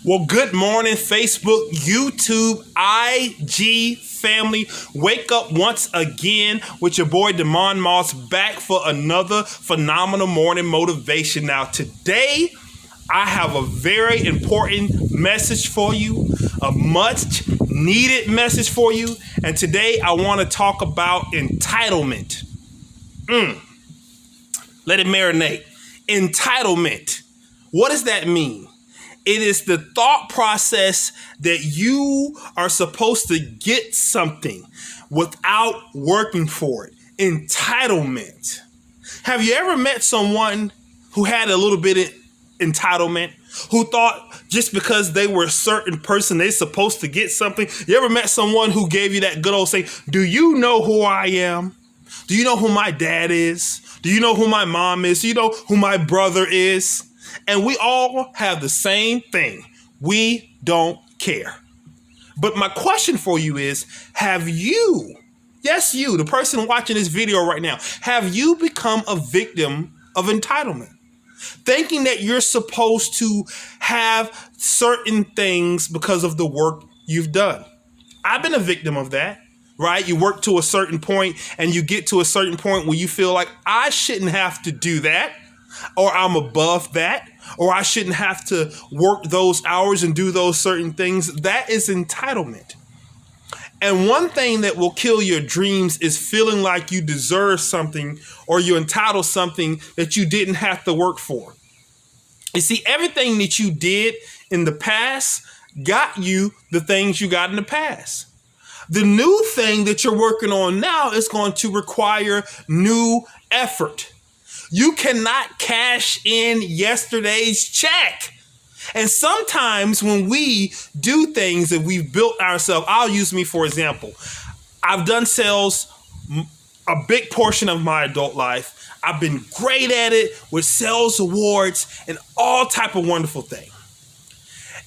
Well, good morning, Facebook, YouTube, IG family. Wake up once again with your boy Demond Moss back for another phenomenal morning motivation. Now, today I have a very important message for you, a much needed message for you. And today I want to talk about entitlement. Let it marinate. Entitlement. What does that mean? It is the thought process that you are supposed to get something without working for it. Entitlement. Have you ever met someone who had a little bit of entitlement, who thought just because they were a certain person, they're supposed to get something? You ever met someone who gave you that good old saying, do you know who I am? Do you know who my dad is? Do you know who my mom is? Do you know who my brother is? And we all have the same thing. We don't care. But my question for you is, have you, yes, you, the person watching this video right now, have you become a victim of entitlement? Thinking that you're supposed to have certain things because of the work you've done. I've been a victim of that. Right? You work to a certain point and you get to a certain point where you feel like I shouldn't have to do that, or I'm above that, or I shouldn't have to work those hours and do those certain things. That is entitlement. And one thing that will kill your dreams is feeling like you deserve something or you're entitled something that you didn't have to work for. You see, everything that you did in the past got you the things you got in the past. The new thing that you're working on now is going to require new effort. You cannot cash in yesterday's check. And sometimes when we do things that we've built ourselves, I'll use me for example. I've done sales a big portion of my adult life. I've been great at it with sales awards and all type of wonderful things.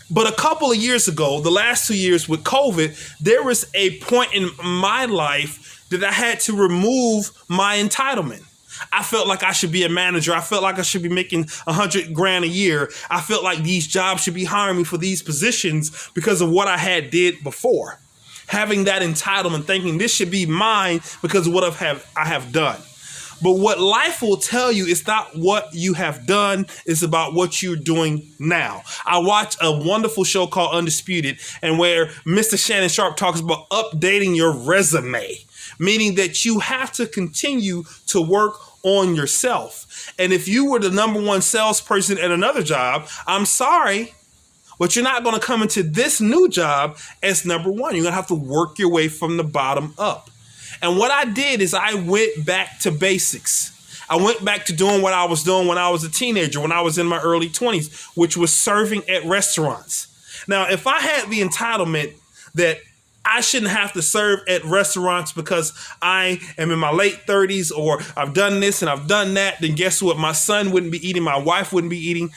But a couple of years ago, the last 2 years with COVID, there was a point in my life that I had to remove my entitlement. I felt like I should be a manager. I felt like I should be making $100,000 a year. I felt like these jobs should be hiring me for these positions because of what I had did before. Having that entitlement, thinking this should be mine because of what I have done. But what life will tell you is not what you have done, it's about what you're doing now. I watch a wonderful show called Undisputed, and where Mr. Shannon Sharp talks about updating your resume, meaning that you have to continue to work on yourself. And if you were the number one salesperson at another job, I'm sorry, but you're not going to come into this new job as number one. You're going to have to work your way from the bottom up. And what I did is I went back to basics. I went back to doing what I was doing when I was a teenager, when I was in my early 20s, which was serving at restaurants. Now, if I had the entitlement that I shouldn't have to serve at restaurants because I am in my late 30s, or I've done this and I've done that, then guess what? My son wouldn't be eating, my wife wouldn't be eating,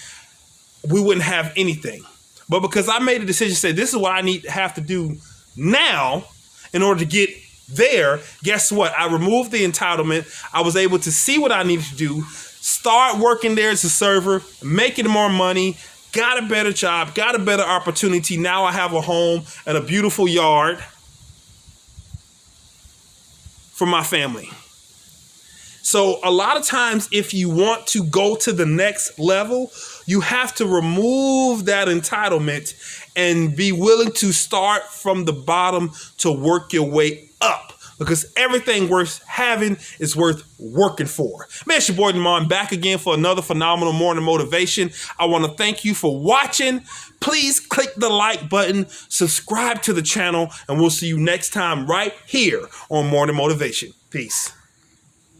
we wouldn't have anything. But because I made a decision to say, this is what I have to do now in order to get there, guess what? I removed the entitlement. I was able to see what I needed to do, start working there as a server, making more money, got a better job, got a better opportunity. Now I have a home and a beautiful yard for my family. So a lot of times, if you want to go to the next level, you have to remove that entitlement and be willing to start from the bottom to work your way up, because everything worth having is worth working for. Man, it's your boy Demond back again for another phenomenal morning motivation. I want to thank you for watching. Please click the like button, subscribe to the channel, and we'll see you next time right here on Morning Motivation. Peace.